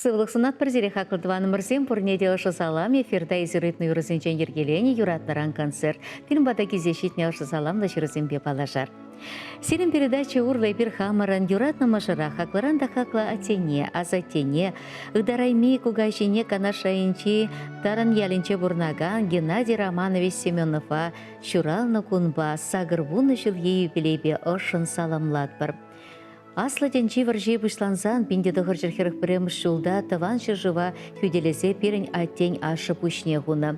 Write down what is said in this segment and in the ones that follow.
Сывлық сынат бірзері хақылдываны мұрсен пұрнеде ұшы салам, эфирда изюритны юрысынчен ергелені юратнаран концерт. Фильм бада кезешітне ұшы салам да жүрісінбе балажар. Сирен передача урлай бір хамаран юратна машыра хақларан да хақла атене, азатене, ыдарайми кугайшине канашайынчи таран ялинче бурнаган Геннадий Романович Семенова шуралны кунба сагырбуны жыл еюбилейбе ұшын саламлат бір. Асла денчи варжей бұшланзан, пинде дұғыр жерхерік біреміш жылда тыван жыжыва хүделесе перін аттен ашы пүшне ғуна.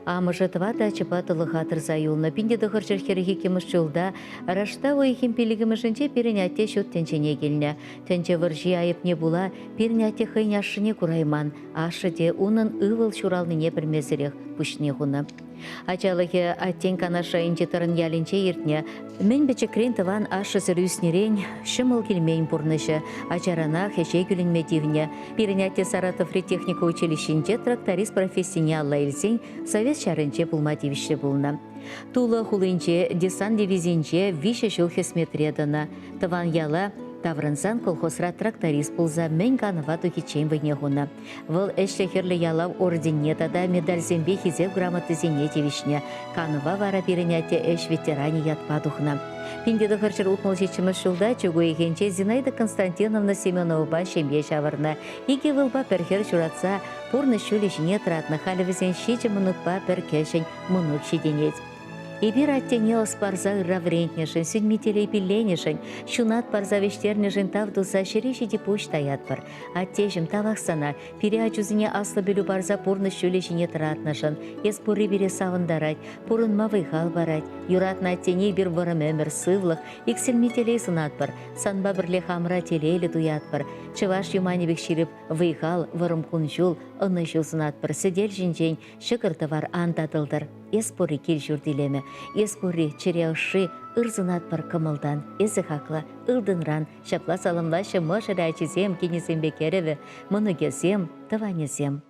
Амыжы тыва да чыпатылы ғатыр заюлны. Пинде дұғыр жерхерік екеміш жылда рашта ойхем пелігімішінче перін атте шөт тенчене келіне. Тенче варжей айып не була, перін атте хыйн ашыне курайман. Ашы де унын ывыл шуралныне бірмезірек пүшне ғуна. Ачалығы аттен канашайынче тұрын ялінче ертіне. Мен бәчі крен тыван ашы зірюснерен шымыл келмейін бұрнышы. Ачарана хеше күлінмедивіне. Перенятте Саратов ретехника училищенче тракторист профессионалла елсен совет шарынче пулмативіші бұлна. Тулы хулынче десант дивизинче више жыл хесметредана. Тыван яла Таврынсан колхозра тракторист пулза мен каныва тухичен вынегуна. Выл эшлехерлі ялав ордене тада медаль зембе хизев грамоты зенетевишне. Каныва вара перенятте эш ветеране ятпадухна. Пиндеді ғыршыр ұтмыл жечіміз жылда чөгу егенче Зинаида Константиновна Семенова шембе шавырна. Иге вылба пәрхер жүратса, пұрны шүлі жіне тұратны халівізен шечі мұнықпа пәр кәшін мұнық шеденет. Эбир аттене оспарза раврентнешін, сүнметелей пилленешін, шунат парза вештернешін тавдуса шереші депуш таятпыр. Аттежім тавақсана, переачузіне аслы білу барза пұрны шөлешіне тұратнышын, ес пұры бере савындарать, пұрын мавыйхал барать, юратна аттене бір вырым өмір сывлық, иксілметелей сынатпыр, санба бірле хамра телейлі дуятпыр, чываш юманебек ширіп вайхал вырым күнжул, ұны жыл сынатпыр, сідел жінжен, шықырты бар антатылдыр. Эспори кел жүрдилеме, эспори череуши ырзынат бір кымылдан, эзі хақла ылдынран, шапла салымлашы мұшыра әчізем, кенесем бекереві, мұны кезем, тыванезем.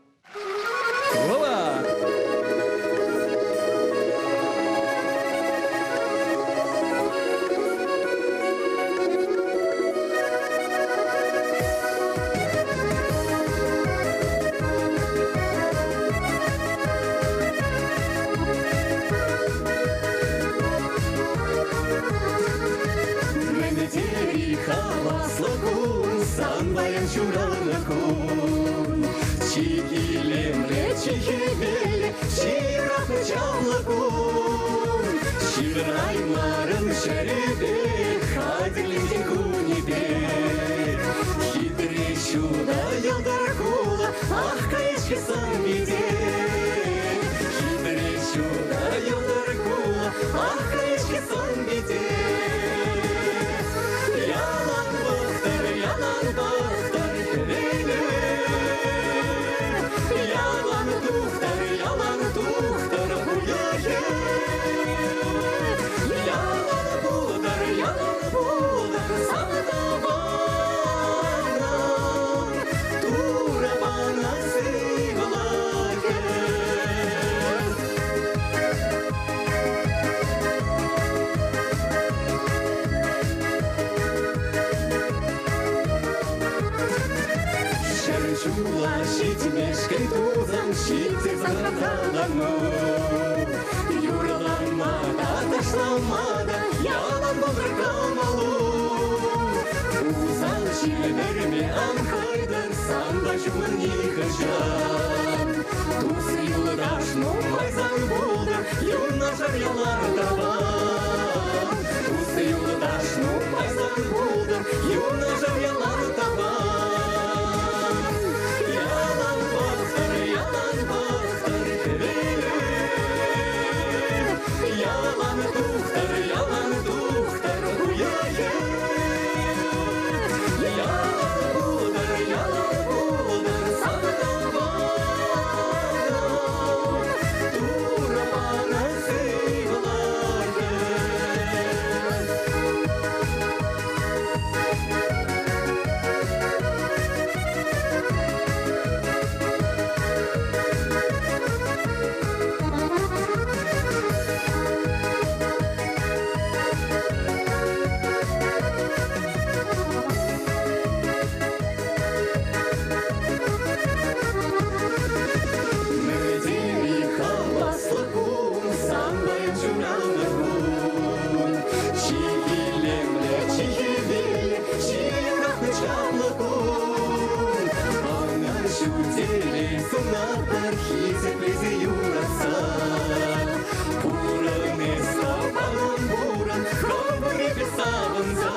болар хизеп бизи юратса буран эстапанын буран көбүрүп сагынса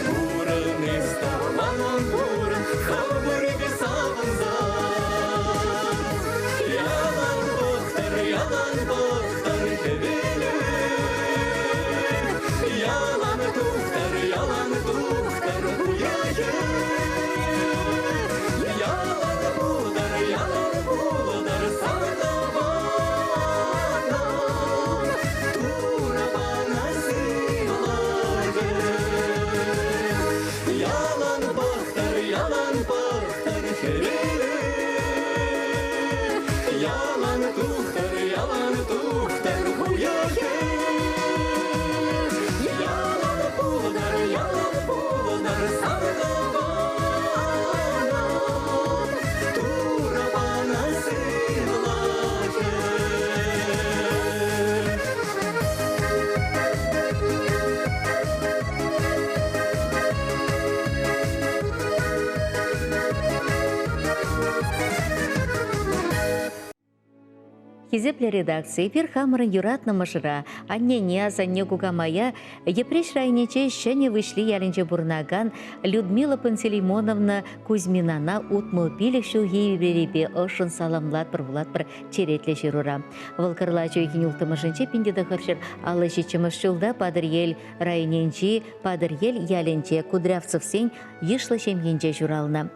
буран эстапанын буран көбүрүп сагынса yalan boktar kebeler yalan tuktar huyaye yalan buldar sana bana tura bana sığlaye yalan boktar kebeler yalan tuktar huyaye yalan buldar sana bana tura bana sığlaye Хизепле редакции пир хамырын юратна мышыра, анне ниаз, анне кукамая, епреш райнече шене вышли ялинче бурнаган Людмила Пантелеймоновна Кузьминана утмыл пилик шулги беребе ошын саламлат бір черетле жирура. Вылкырла чойгин ултымышынче пиндеда хыршыр алышы чымыш шулда падыр ел райненче, падыр ел ялинче Кудрявцев сень ешлы шемгенче журална.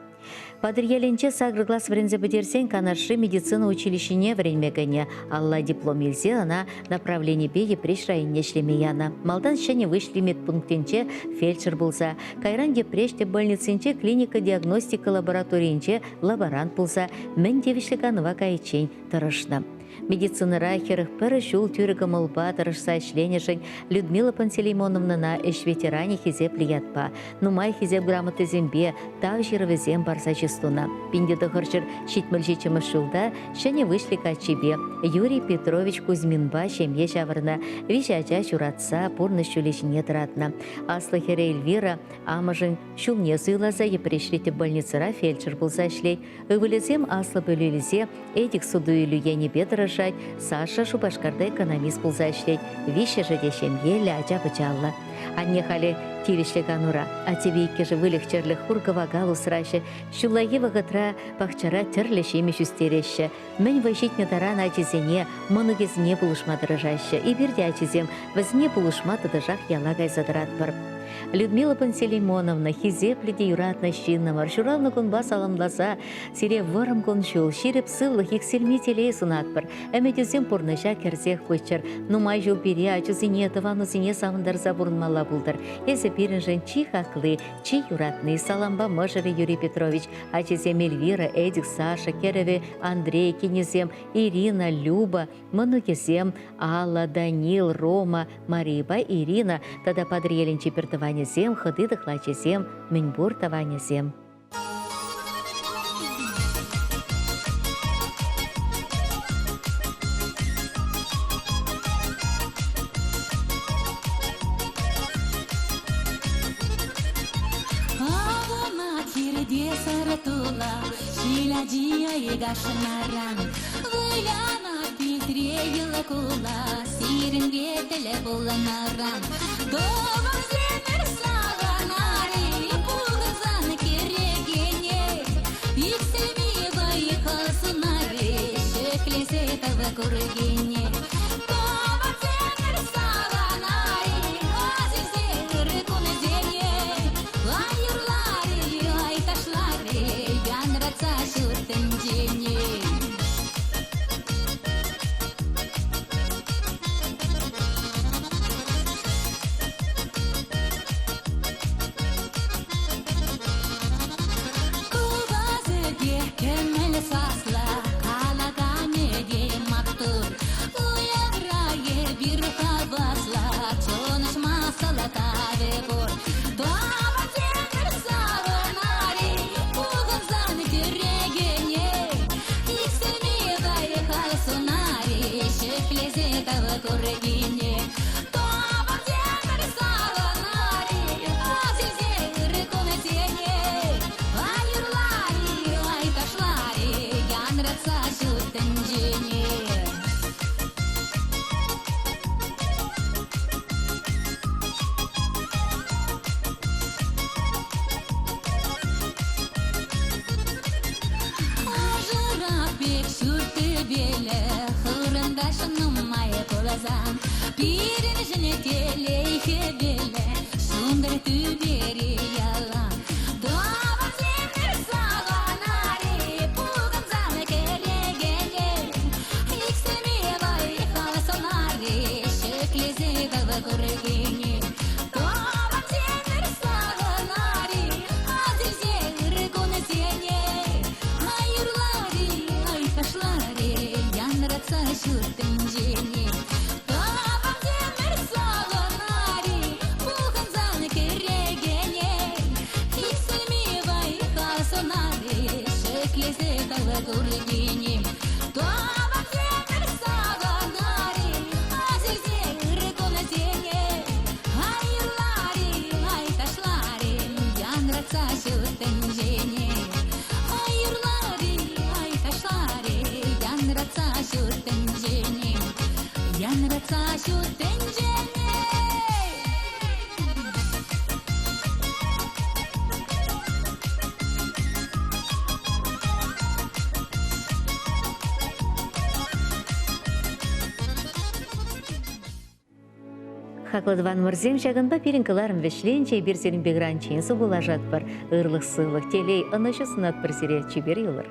Падырьяленче сагрыглас врензе бедерсен канарши медицина училищене вренмегене. Алла диплом елзе она направление беге преш районе шлемеяна. Малдан шене вышли медпунктенче фельдшер булса. Кайран депреште больниценче клиника диагностика лабораториенче лаборант булса. Мен девишлиганова кайчень тырышна. Медицина рахерых перешул тюрегам лба тырышса членешень Людмила Пантелеймоновна на эш ветеране хизеп лиятпа. Нумай хизеп грамоты зембе, тав жировезем барса чистуна. Пиндеда хырчыр щитмельче чымышулда, шене вышли качебе. Юрий Петрович Кузьминба шемье жавырна, вишача чуратса пурны щулешіне тратна. Аслы хере Эльвира, амажын шулне зыйлаза епрешлите больницара фельдшер булса шлей. Өвілізем аслы бөлелізе, эдик суду илюгені бедра Саша Шубашкарда экономист булса шлейт, вище жеде шемье ляча бычалла. Анне хали тивишле канура, а тебе икке же вылегчерлих хургава галу сраща, щулаги вагатра пахчара терле шеме шустереща. Мэнь ващитне тарана ачизене, мынугезне булышма дырыжаща, и бирде ачизем, возне булышма тадыжах ялагай задратпар. Людмила Пантелеймоновна хизепледе юратна щинна маршурална кунба саламласа, сире варам кончул, ширеп сыллых иксельмителей сунатпар, әмедезем пурныша керзех пычыр, нумай жыл пере ачызине тывану зине самындар забурнмала булдыр. Эзе пирінжен чи хаклы, чи юратный саламба мыжыры Юрий Петрович, ачызем Эльвира, Эдик, Саша, Кереве, Андрей, Кенезем, Ирина, Люба, Манугезем, Алла, Данил, Рома, Мариба, Ирина, тада падриелин чипертывание зем, ходы дыхлаче зем, меньбур тавание зем. казан. Пирин жіне телейхе беле, шундыр түбері ялан. Дуабан земір саған ари, пуган заны керегеле. Иксеме байқала сонари, шеклезе дала көргене. Дуабан земір саған ари, азырзе ыргоны сене. Айырлари, айкашлари, янратса шүртін жене. Дуабан земір саған ари, пуган заны керегене. Иксеме байқала сонари, шеклезе дала көргене. Дуабан земір саған ари, азырзе ыргоны сене. Айырлари, айкашлари, янратса шүртін жене. Айырлари, айкашлари, янратса шүртін жене. Янратса шүртін жене. Хакладван мырзем жагынба пиринкаларым вешленче бирсерин бегранчен субула жатпар. Ырлық сылық телей анашысынат бір сире чибер юлыр.